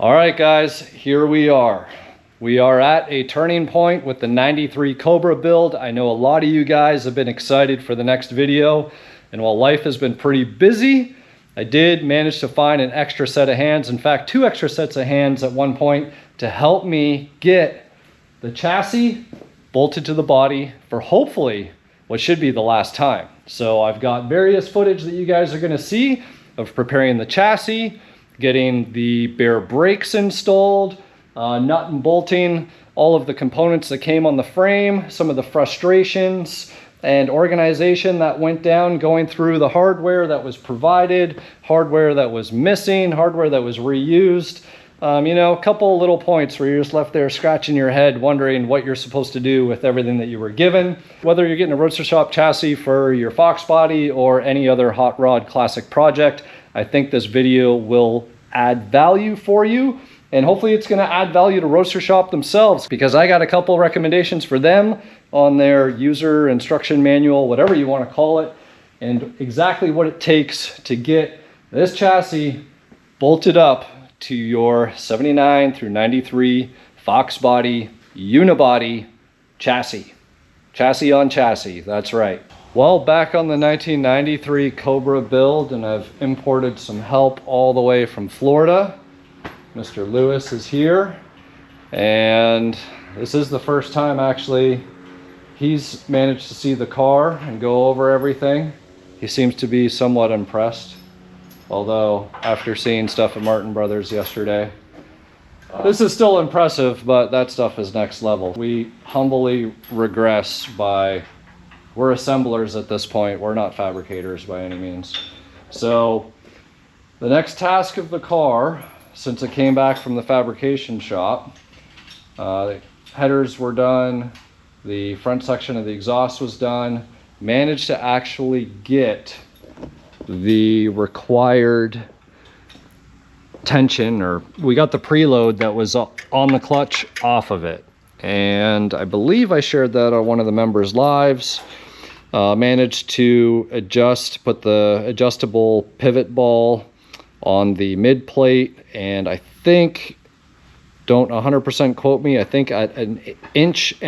All right, guys, here we are. We are at a turning point with the 93 Cobra build. I know a lot of you guys have been excited for the next video, and while life has been pretty busy, I did manage to find an extra set of hands, in fact, 2 extra sets of hands at one point to help me get the chassis bolted to the body for hopefully what should be the last time. So I've got various footage that you guys are gonna see of preparing the chassis, getting the Baer brakes installed, nut and bolting all of the components that came on the frame, some of the frustrations and organization that went down going through the hardware that was provided, hardware that was missing, hardware that was reused. You know, a couple little points where you're just left there scratching your head wondering what you're supposed to do with everything that you were given. Whether you're getting a Roadster Shop chassis for your Foxbody or any other hot rod classic project, I think this video will add value for you. And hopefully it's gonna add value to Roadster Shop themselves, because I got a couple recommendations for them on their user instruction manual, whatever you wanna call it, and exactly what it takes to get this chassis bolted up to your 79 through 93 Foxbody unibody chassis. Chassis on chassis, that's right. Well, back on the 1993 Cobra build, and I've imported some help all the way from Florida. Mr. Lewis is here, and this is the first time actually he's managed to see the car and go over everything. He seems to be somewhat impressed. Although, after seeing stuff at Martin Brothers yesterday, this is still impressive, but that stuff is next level. We humbly regress by, we're assemblers at this point. We're not fabricators by any means. So, the next task of the car, since it came back from the fabrication shop, the headers were done, the front section of the exhaust was done, managed to actually get the required tension, or we got the preload that was on the clutch off of it, and I believe I shared that on one of the members' lives. Managed to put the adjustable pivot ball on the mid plate, and I think, don't 100% quote me, I think at 1.25 inches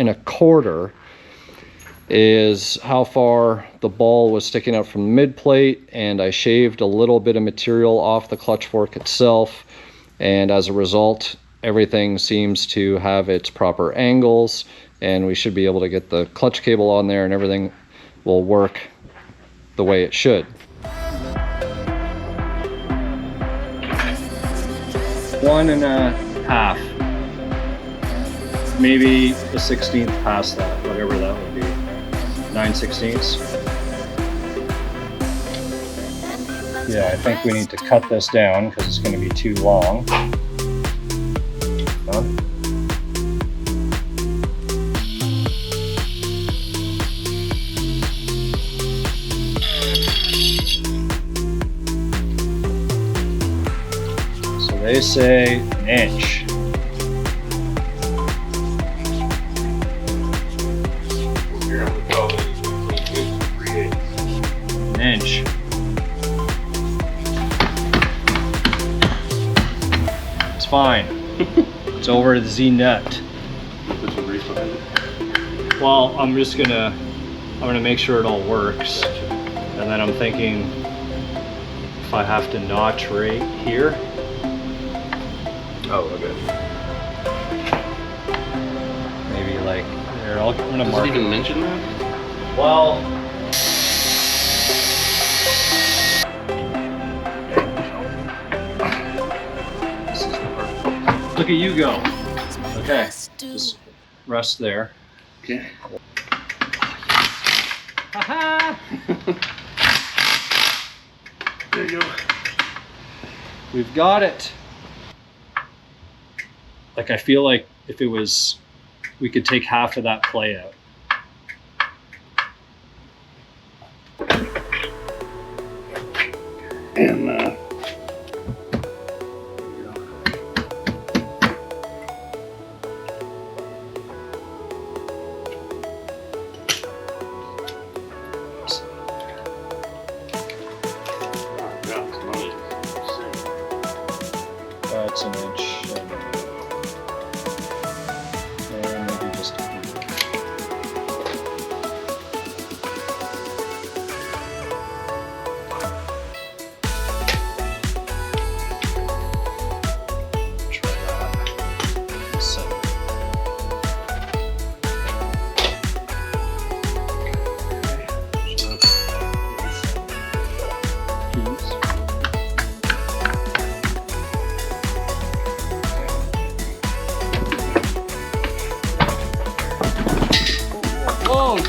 is how far the ball was sticking out from the mid plate, and I shaved a little bit of material off the clutch fork itself, and as a result everything seems to have its proper angles, and we should be able to get the clutch cable on there and everything will work the way it should. 1.5, maybe a 16th past that, whatever that would be. 9/16. Yeah, I think we need to cut this down because it's going to be too long. So they say 1 inch. Inch. It's fine. It's over the Z-nut. Well, I'm gonna make sure it all works, and then I'm thinking if I have to notch right here. Oh, okay. Maybe like there. I'm gonna mark. Does it even mention that? Well. Look at you go. Okay, just rest there. Okay. Haha! There you go. We've got it. Like, I feel like if it was, we could take half of that play out. And That's 1 inch.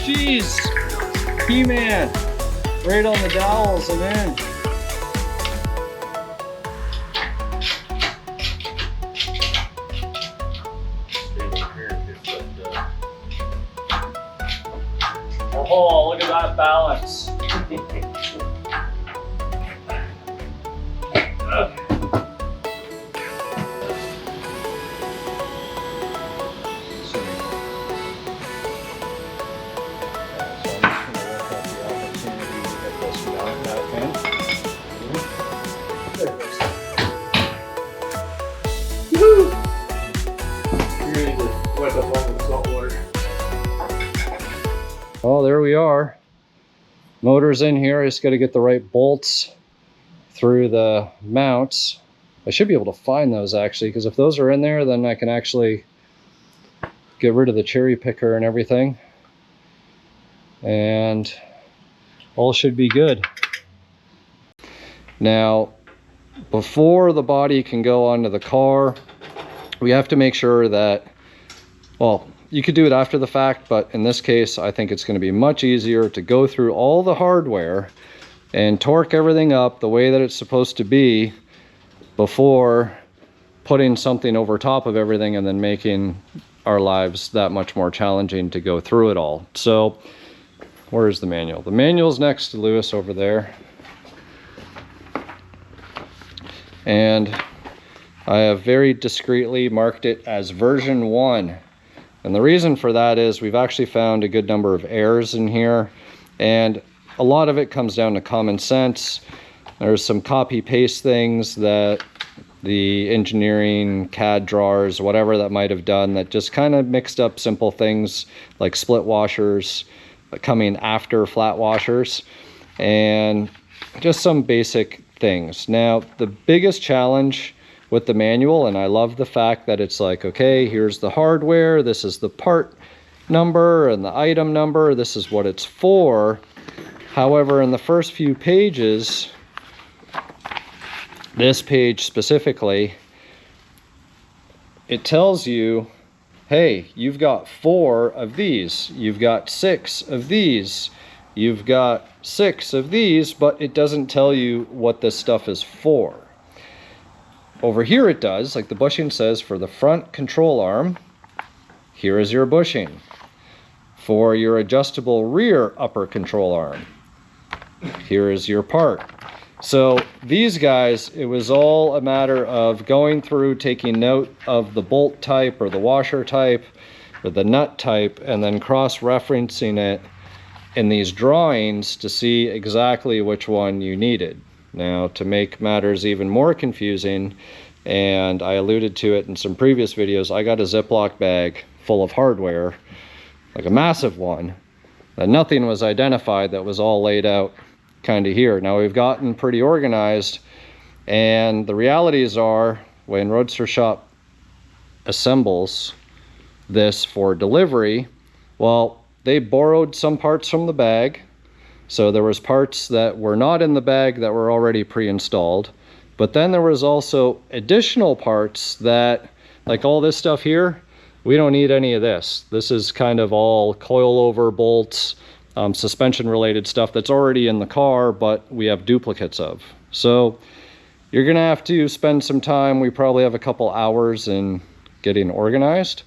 Jeez. He-Man. Right on the dowels and in. Oh, look at that balance. Oh, there we are. Motor's in here. I just got to get the right bolts through the mounts. I should be able to find those actually, because if those are in there, then I can actually get rid of the cherry picker and everything. And all should be good. Now, before the body can go onto the car, we have to make sure that, well, you could do it after the fact, but in this case, I think it's going to be much easier to go through all the hardware and torque everything up the way that it's supposed to be before putting something over top of everything and then making our lives that much more challenging to go through it all. So, where's the manual? The manual's next to Lewis over there. And I have very discreetly marked it as version 1. And the reason for that is we've actually found a good number of errors in here, and a lot of it comes down to common sense. There's some copy paste things that the engineering CAD drawers, whatever that might have done, that just kind of mixed up simple things like split washers coming after flat washers, and just some basic things. Now, the biggest challenge with the manual, and I love the fact that it's like, okay, here's the hardware, this is the part number and the item number, this is what it's for. However, in the first few pages, this page specifically, it tells you, hey, you've got 4 of these, you've got 6 of these, you've got 6 of these, but it doesn't tell you what this stuff is for. Over here it does, like the bushing says, for the front control arm, here is your bushing. For your adjustable rear upper control arm, here is your part. So these guys, it was all a matter of going through, taking note of the bolt type or the washer type or the nut type, and then cross-referencing it in these drawings to see exactly which one you needed. Now, to make matters even more confusing, and I alluded to it in some previous videos, I got a Ziploc bag full of hardware, like a massive one, that nothing was identified, that was all laid out kind of here. Now, we've gotten pretty organized, and the realities are, when Roadster Shop assembles this for delivery, well, they borrowed some parts from the bag. So there was parts that were not in the bag that were already pre-installed, but then there was also additional parts that, like all this stuff here, we don't need any of this. This is kind of all coilover bolts, suspension related stuff that's already in the car, but we have duplicates of. So you're gonna have to spend some time. We probably have a couple hours in getting organized.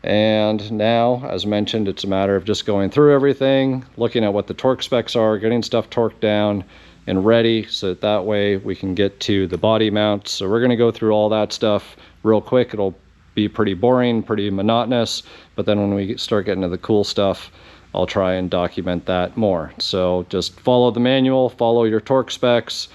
And now, as mentioned, it's a matter of just going through everything, looking at what the torque specs are, getting stuff torqued down and ready, so that way we can get to the body mounts. So we're gonna go through all that stuff real quick. It'll be pretty boring, pretty monotonous, but then when we start getting to the cool stuff, I'll try and document that more. So just follow the manual, follow your torque specs.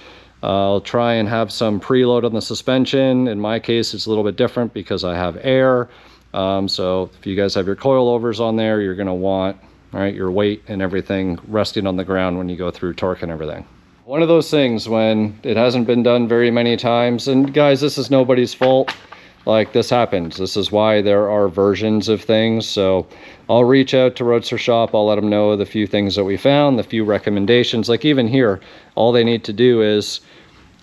I'll try and have some preload on the suspension. In my case, it's a little bit different because I have air. So if you guys have your coilovers on there, you're going to want, all right, your weight and everything resting on the ground when you go through torque and everything. One of those things when it hasn't been done very many times, and guys, this is nobody's fault. Like, this happens. This is why there are versions of things. So I'll reach out to Roadster Shop. I'll let them know the few things that we found, the few recommendations. Like even here, all they need to do is,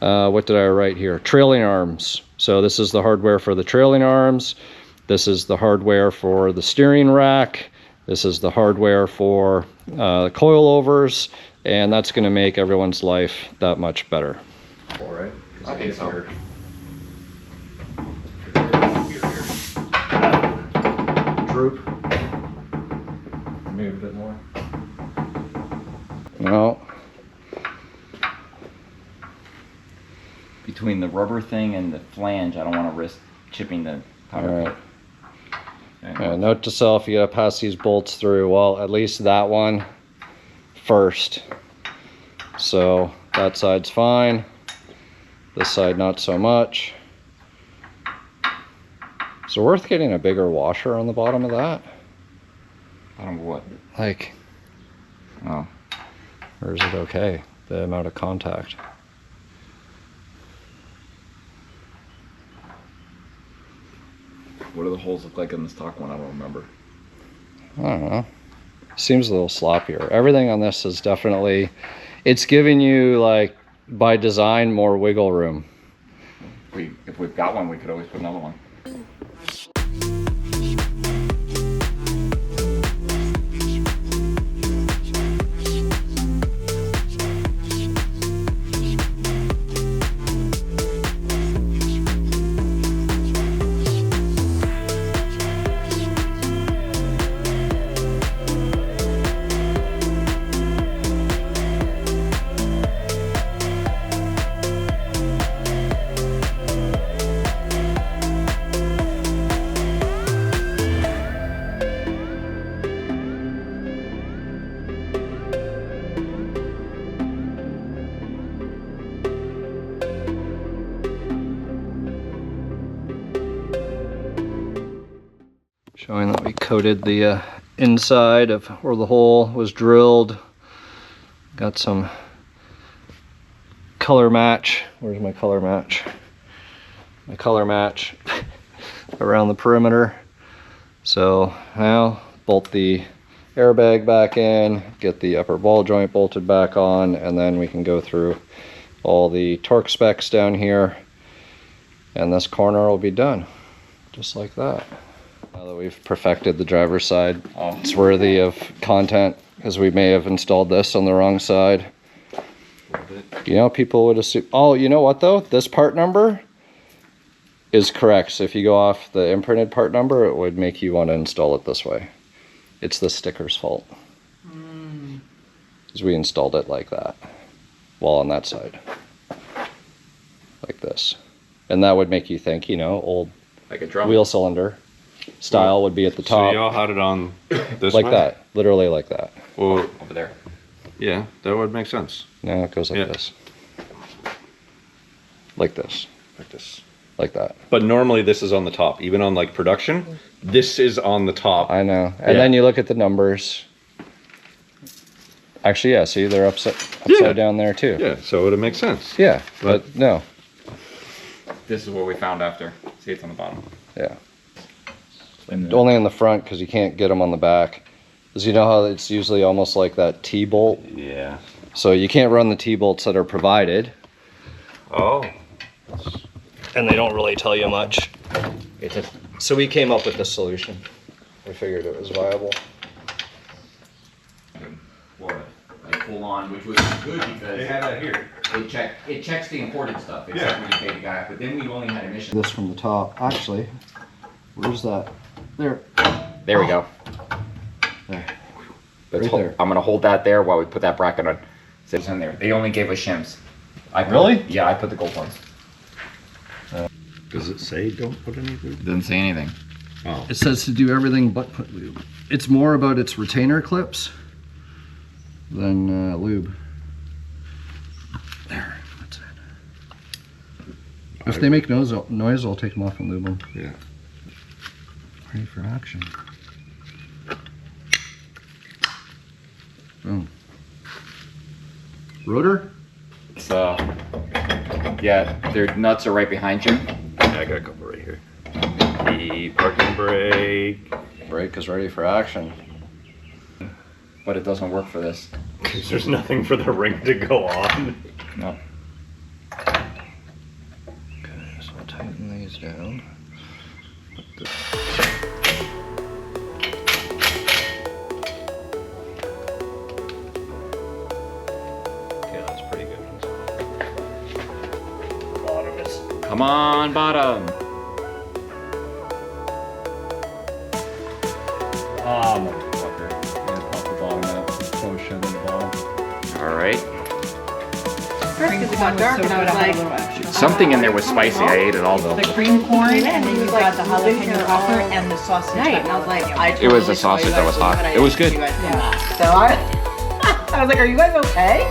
what did I write here? Trailing arms. So this is the hardware for the trailing arms. This is the hardware for the steering rack. This is the hardware for coilovers, and that's going to make everyone's life that much better. All right. I think so. Droop. Maybe a bit more. No. Between the rubber thing and the flange, I don't want to risk chipping the powder All right. coat. Okay. Yeah, note to self, you gotta pass these bolts through, well, at least that one first. So that side's fine. This side not so much. Is it worth getting a bigger washer on the bottom of that? Bottom of what? Like, Oh. or is it okay, the amount of contact? What do the holes look like in the stock one? I don't remember. I don't know. Seems a little sloppier. Everything on this is definitely, it's giving you, like, by design, more wiggle room. If we've got one, we could always put another one. Showing that we coated the inside of where the hole was drilled. Got some color match. Where's my color match? My color match around the perimeter. So now bolt the airbag back in, get the upper ball joint bolted back on, and then we can go through all the torque specs down here, and this corner will be done just like that. Now that we've perfected the driver's side, it's worthy of content because we may have installed this on the wrong side. You know, people would assume, oh, you know what though? This part number is correct. So if you go off the imprinted part number, it would make you want to install it this way. It's the sticker's fault. Because we installed it like that, while on that side. Like this. And that would make you think, you know, old Like a drum. wheel cylinder style would be at the top. So y'all had it on this like way? that, literally like that. Well, Over there. yeah, that would make sense. No, it goes like Yeah. this. Like this. Like this. Like that. But normally this is on the top. Even on like production, this is on the top. I know. And Yeah. then you look at the numbers. Actually, yeah, see, they're upside down there too. Yeah, so it makes sense. Yeah, but no. This is what we found after. See, it's on the bottom. Yeah. Only in the front because you can't get them on the back. Because you know how it's usually almost like that T-bolt? Yeah. So you can't run the T-bolts that are provided. Oh. And they don't really tell you much. So we came up with this solution. We figured it was viable. For like full on, which was good because They have that here. it checks the imported stuff except when you pay the guy. But then we only had emissions. This from the top. Actually, where's that? There. There we go. There. Let's Right hold, there. I'm gonna hold that there while we put that bracket on. Sits in there. They only gave us shims. Really? Yeah, I put the gold ones. Does it say don't put any lube? Didn't say anything. Oh. It says to do everything but put lube. It's more about its retainer clips than lube. There. That's it. If they make noise, I'll take them off and lube them. Yeah. Ready for action. Boom. Rotor? It's yeah, their nuts are right behind you. I got a couple right here. The parking brake. Brake is ready for action. But it doesn't work for this. Because there's nothing for the ring to go on. No. Okay, so I'll tighten these down. Come on, bottom. Ah, motherfucker. Yeah, pop the bottom out. Throw shit in the bottom. All right. First because it got dark and I was like, Something in there was spicy. I ate it all though. the cream corn and then you got the jalapeno pepper and the sausage. Right. And I was like, It was the sausage that was hot. It was good. Yeah. So I was like, are you guys okay?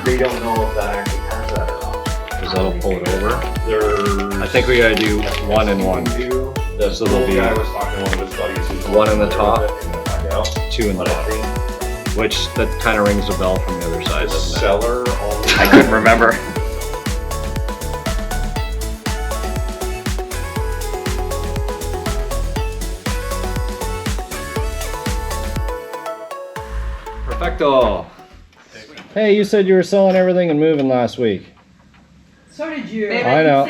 They don't know if that actually has that or not. Because that'll pull it over. There's I think we gotta do one and one. So there'll be guy was talking to one of his buddies who's one in the top, and then find out. 2 in the bottom. Which that kind of rings a bell from the other side, doesn't it? Seller only. I couldn't remember. Perfecto. Hey, you said you were selling everything and moving last week. So did you. I know.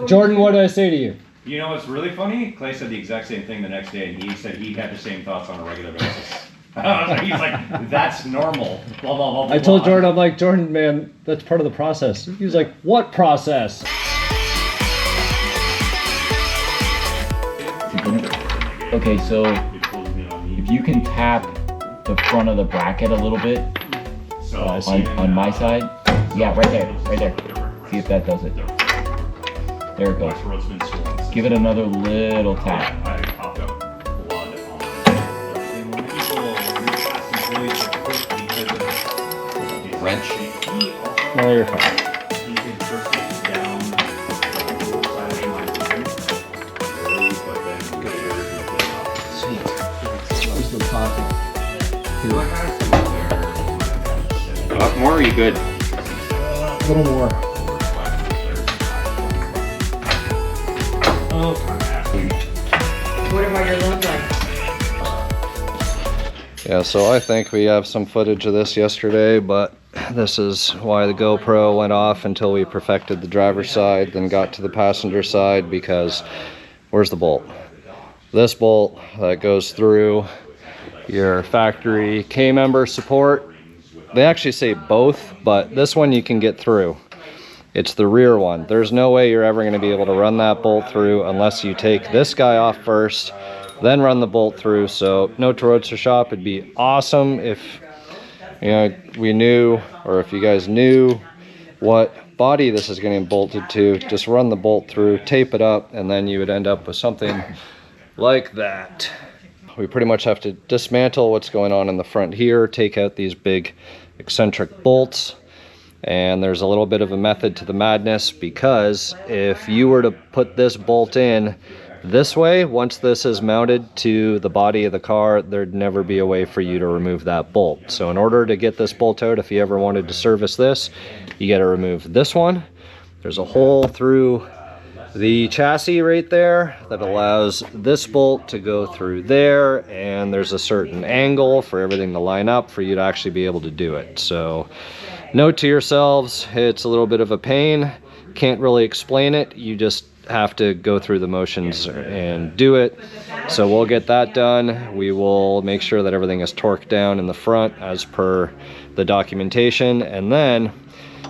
Jordan, what did I say to you? You know what's really funny? Clay said the exact same thing the next day, and he said he had the same thoughts on a regular basis. He's like, that's normal. Blah, blah, blah, blah. I told Jordan, I'm like, Jordan, man, that's part of the process. He was like, what process? Okay, so if you can tap the front of the bracket a little bit on my side. Yeah, right there. See if that does it. There it goes. Give it another little tap. Wrench. No, you're fine. More, or are you good? A little more. What about your look like? Yeah, so I think we have some footage of this yesterday, but this is why the GoPro went off until we perfected the driver's side, then got to the passenger side, because where's the bolt? This bolt that goes through your factory K-member support. They actually say both, but this one you can get through. It's the rear one. There's no way you're ever going to be able to run that bolt through unless you take this guy off first, then run the bolt through. So note to Roadster Shop, it'd be awesome if we knew, or if you guys knew what body this is getting bolted to, just run the bolt through, tape it up, and then you would end up with something like that. We pretty much have to dismantle what's going on in the front here, take out these big eccentric bolts, and there's a little bit of a method to the madness, because if you were to put this bolt in this way, once this is mounted to the body of the car, there'd never be a way for you to remove that bolt. So in order to get this bolt out, if you ever wanted to service this, you got to remove this one. There's a hole through the chassis right there that allows this bolt to go through there, and there's a certain angle for everything to line up for you to actually be able to do it. So note to yourselves, it's a little bit of a pain. Can't really explain it. You just have to go through the motions and do it. So we'll get that done. We will make sure that everything is torqued down in the front as per the documentation. And then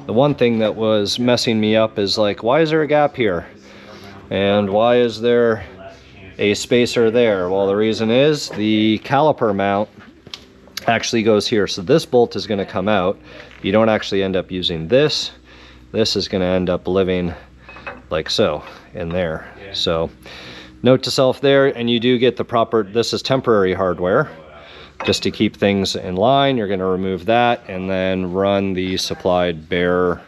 the one thing that was messing me up is like, why is there a gap here? And why is there a spacer there? Well, the reason is the caliper mount actually goes here. So this bolt is going to come out. You don't actually end up using this. This is going to end up living like so in there. So note to self there, and you do get the proper, this is temporary hardware just to keep things in line. You're going to remove that and then run the supplied Baer.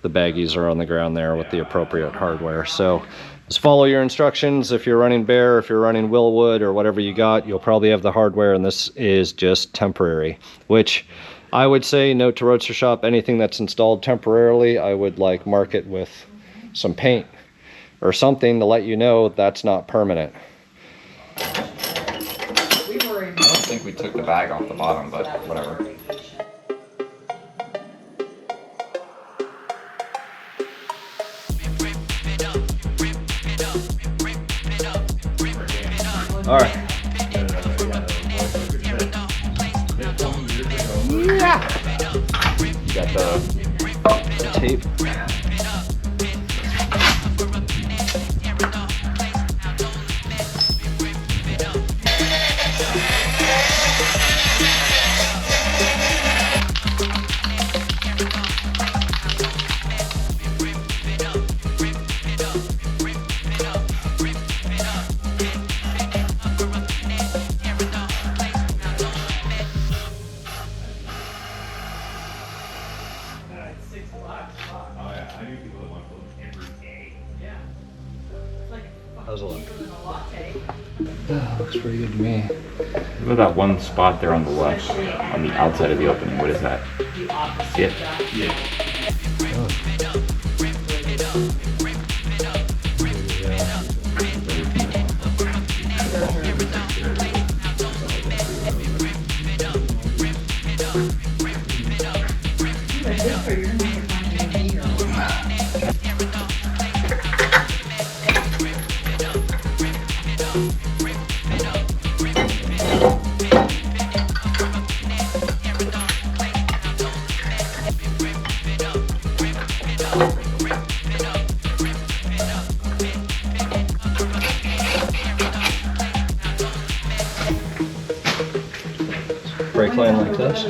The baggies are on the ground there with the appropriate hardware. So just follow your instructions. If you're running Baer, if you're running Willwood or whatever you got, you'll probably have the hardware, and this is just temporary, which I would say, note to Roadster Shop, anything that's installed temporarily, I would like mark it with some paint or something to let you know that's not permanent. I don't think we took the bag off the bottom, but whatever. All right. You got the Tape. How's it look? Looks pretty good to me. Look at that one spot there on the left, on the outside of the opening. What is that? See it? Brake line like this.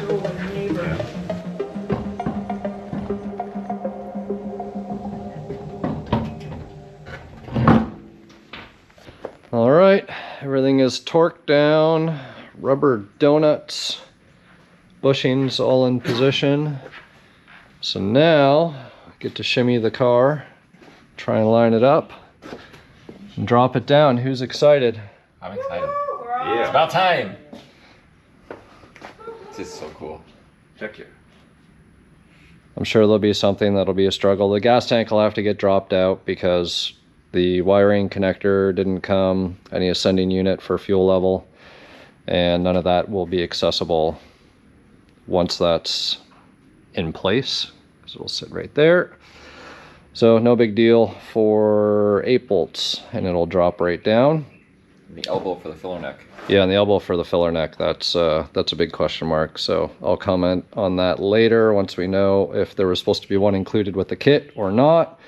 All right, everything is torqued down, rubber donuts, bushings all in position. So now, get to shimmy the car, try and line it up, and drop it down. Who's excited? I'm excited. Yeah. It's about time. This is so cool. Check it. I'm sure there'll be something that'll be a struggle. The gas tank will have to get dropped out because the wiring connector didn't come, any ascending unit for fuel level, and none of that will be accessible once that's in place, because it'll sit right there. So no big deal for 8 bolts, and it'll drop right down. The elbow for the filler neck. Yeah, and the elbow for the filler neck, that's a big question mark. So I'll comment on that later once we know if there was supposed to be one included with the kit or not.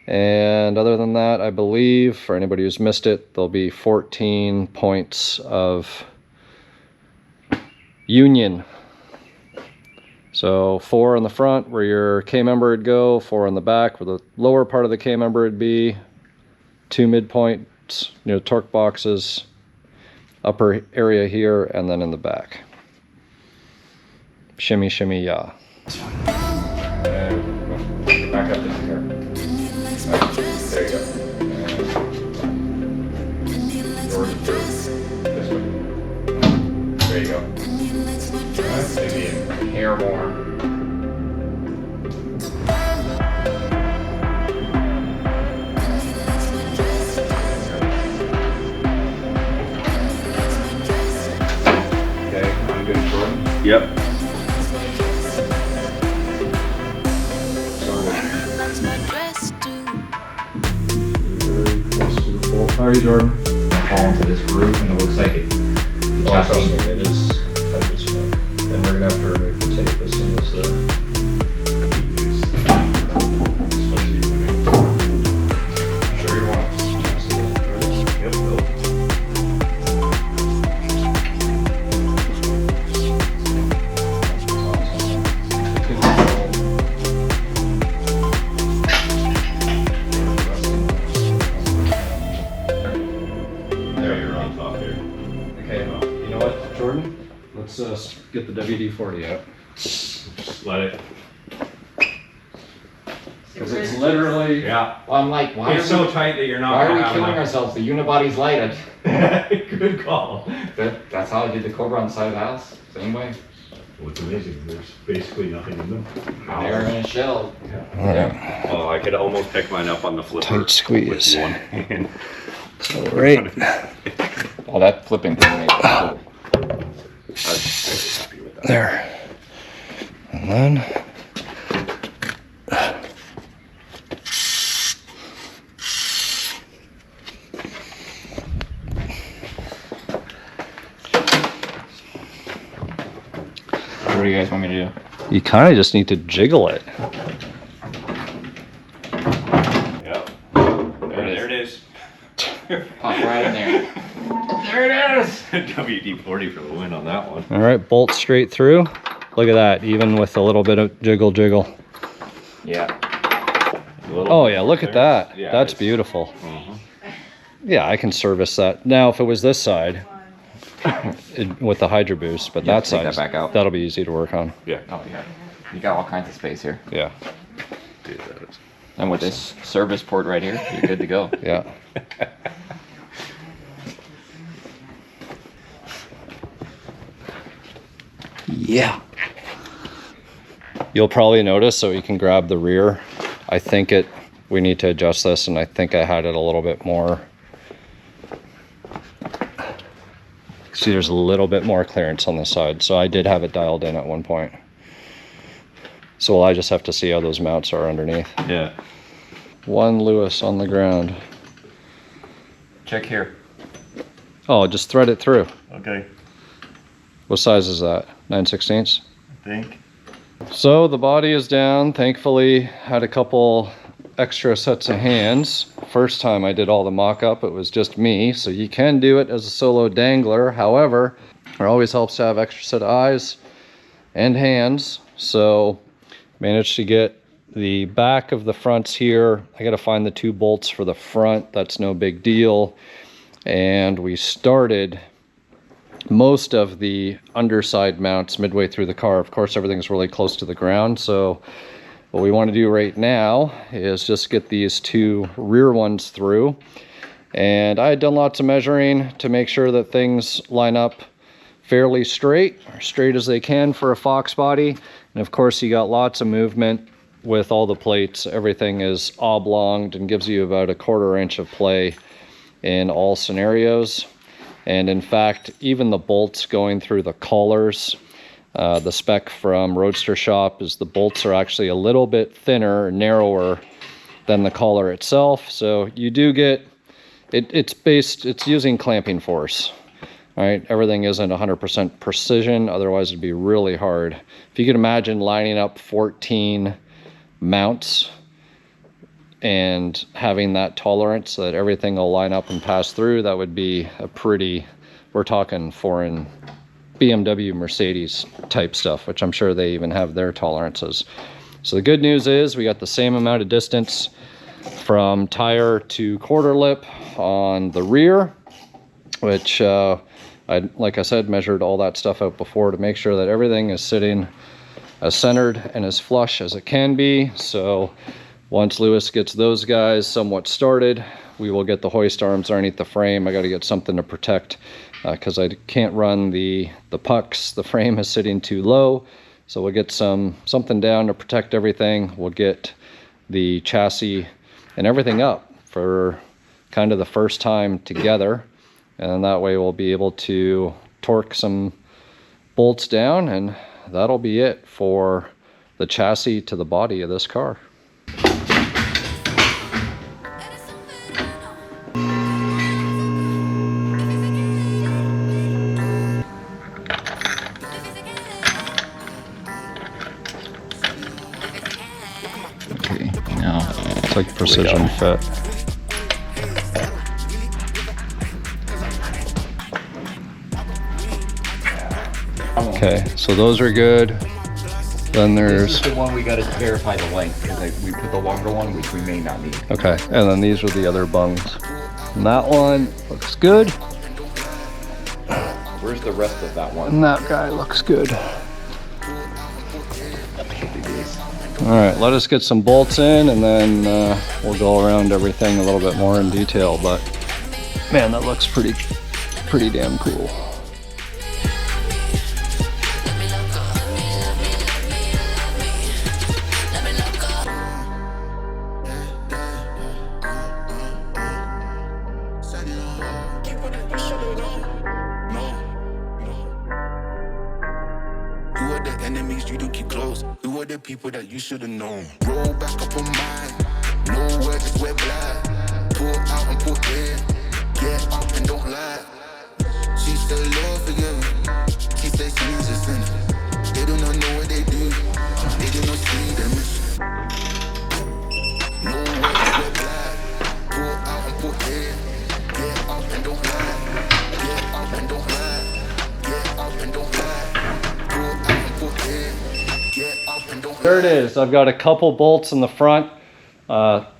And other than that, I believe, for anybody who's missed it, there'll be 14 points of union. So 4 in the front where your K-member would go, 4 in the back where the lower part of the K-member would be, 2 midpoints, torque boxes, upper area here, and then in the back. Shimmy, shimmy, yeah. Back up this here. There you go. This way. There you go. Maybe a hair more. Okay, I'm good and short. Yep. How are you, Jordan? Fall into this groove and it looks like it. Trust me, it is tight as fuck. And we're gonna have to remove the tape as soon as the... Sure you want. Let's get the WD-40 out. Just let it. Because it's literally... Yeah. Well, I'm like, why It's so tight that you're not why are gonna we have killing enough. ourselves? The unibody's lighted. Good call. That's how I did the Cobra on the side of the house. Same way. What's amazing, there's basically nothing in them. They're in a shell. Alright. Oh, I could almost pick mine up on the flipper. Tight squeeze. With one hand. Alright. Oh, that flipping thing made it cool. I was happy with that. There. And then... What do you guys want me to do? You kind of just need to jiggle it. Yep. There it is. Pop right in there. There it is! WD-40 for the win on that one. Alright, bolt straight through. Look at that, even with a little bit of jiggle. Yeah. Oh yeah, look at that. Yeah, That's it's- beautiful. Yeah, I can service that. Now, if it was this side, with the Hydro Boost, but You have that to take side, that back out. that'll be easy to work on. Yeah. Oh, yeah. You got all kinds of space here. Yeah. Dude, that is. And with this service port right here, you're good to go. Yeah. Yeah. You'll probably notice, so you can grab the rear. I think we need to adjust this, and I think I had it a little bit more. See, there's a little bit more clearance on this side, so I did have it dialed in at one point. So I just have to see how those mounts are underneath. Yeah. One Lewis on the ground. Check here. Oh, just thread it through. Okay. What size is that? 9/16? I think. So the body is down. Thankfully, had a couple extra sets of hands. First time I did all the mock-up, it was just me. So you can do it as a solo dangler. However, it always helps to have extra set of eyes and hands. So managed to get the back of the fronts here. I got to find the 2 bolts for the front. That's no big deal. And we started most of the underside mounts midway through the car. Of course, everything's really close to the ground. So what we want to do right now is just get these 2 rear ones through. And I had done lots of measuring to make sure that things line up fairly straight, or straight as they can for a Fox body. And of course, you got lots of movement with all the plates. Everything is oblonged and gives you about a 1/4 inch of play in all scenarios. And in fact, even the bolts going through the collars, the spec from Roadster Shop is the bolts are actually a little bit thinner, narrower than the collar itself. So you do get, it's using clamping force. All right, everything isn't 100% precision, otherwise it'd be really hard. If you could imagine lining up 14 mounts and having that tolerance so that everything will line up and pass through, that would be a pretty, we're talking foreign BMW, Mercedes type stuff, which I'm sure they even have their tolerances. So the good news is we got the same amount of distance from tire to quarter lip on the rear, which like I said, measured all that stuff out before to make sure that everything is sitting as centered and as flush as it can be. So once Lewis gets those guys somewhat started, we will get the hoist arms underneath the frame. I got to get something to protect because I can't run the pucks. The frame is sitting too low. So we'll get something down to protect everything. We'll get the chassis and everything up for kind of the first time together. And that way we'll be able to torque some bolts down, and that'll be it for the chassis to the body of this car. Okay, now It's like precision fit. Okay, so those are good. Then This there's, is the one we got to verify the length because we put the longer one, which we may not need. okay, and then these are the other bungs. And that one looks good, Where's the rest of that one? and that guy looks good. All right, let us get some bolts in, and then we'll go around everything a little bit more in detail. But man, that looks pretty damn cool. enemies, you do keep close. We were the people that you should have known. Roll back up on mine, nowhere, just wear black. Pull out and pull in, get up and don't lie. She said love forgive me, she said she's a sinner. They do not know what they do, they do not see their mission. Nowhere, just wear black. Pull out and pull in, get up and don't lie. Get up and don't lie, get up and don't lie. Pull out and pull in, get up and don't lie. There it is. I've got a couple bolts in the front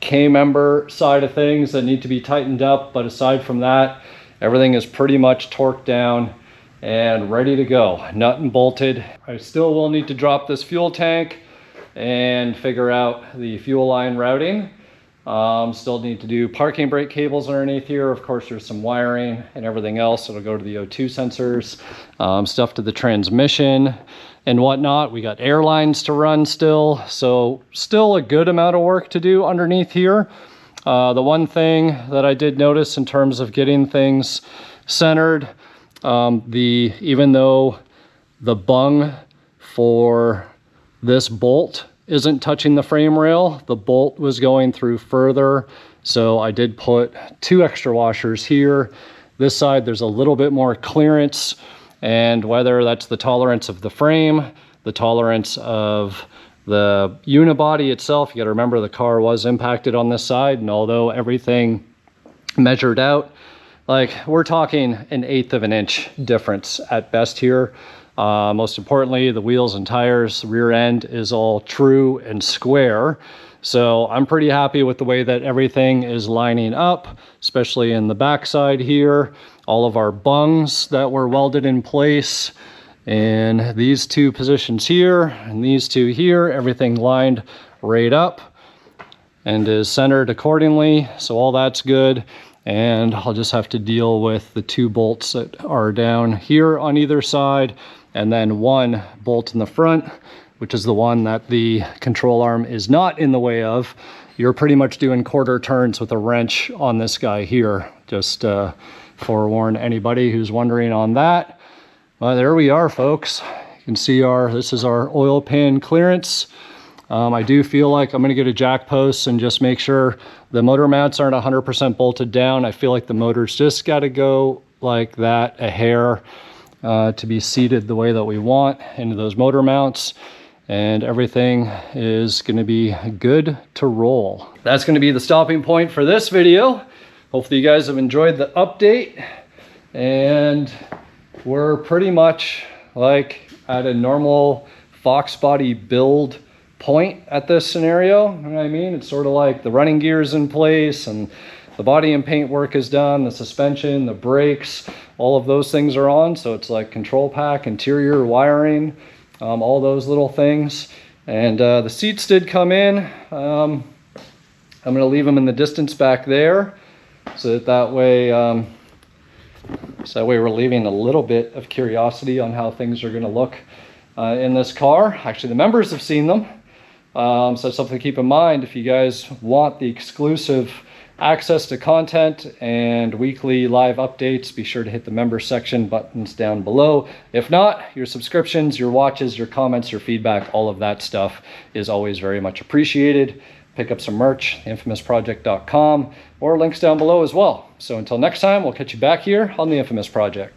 K-member side of things that need to be tightened up, but aside from that, everything is pretty much torqued down and ready to go. Nut and bolted. I still will need to drop this fuel tank, and figure out the fuel line routing. Still need to do parking brake cables underneath here. Of course, there's some wiring and everything else. It'll go to the O2 sensors, stuff to the transmission and whatnot. We got air lines to run still. So still a good amount of work to do underneath here. The one thing that I did notice in terms of getting things centered, even though the bung for this bolt isn't touching the frame rail, the bolt was going through further. So I did put 2 extra washers here. This side, there's a little bit more clearance, and whether that's the tolerance of the frame, the tolerance of the unibody itself, you gotta remember the car was impacted on this side, and although everything measured out, like we're talking an 1/8 of an inch difference at best here. Most importantly, the wheels and tires, the rear end is all true and square. So I'm pretty happy with the way that everything is lining up, especially in the backside here. All of our bungs that were welded in place, and these 2 positions here and these 2 here, everything lined right up and is centered accordingly. So all that's good. And I'll just have to deal with the 2 bolts that are down here on either side, and then 1 bolt in the front, which is the one that the control arm is not in the way of. You're pretty much doing quarter turns with a wrench on this guy here. Just forewarn anybody who's wondering on that. Well, there we are, folks. You can see this is our oil pan clearance. I do feel like I'm gonna get a jack post and just make sure the motor mounts aren't 100% bolted down. I feel like the motor's just gotta go like that, a hair, to be seated the way that we want into those motor mounts, and everything is gonna be good to roll. That's gonna be the stopping point for this video. Hopefully you guys have enjoyed the update, and we're pretty much like at a normal Foxbody build point at this scenario. You know what I mean? It's sort of like the running gear's in place, and the body and paint work is done, the suspension, the brakes, all of those things are on. So it's like control pack, interior wiring, all those little things. And the seats did come in. I'm gonna leave them in the distance back there, so that way we're leaving a little bit of curiosity on how things are gonna look in this car. Actually, the members have seen them. So that's something to keep in mind. If you guys want the exclusive access to content and weekly live updates, be sure to hit the members section buttons down below. If not, your subscriptions, your watches, your comments, your feedback, all of that stuff is always very much appreciated. Pick up some merch, infamousproject.com, or links down below as well. So until next time, we'll catch you back here on the Infamous Project.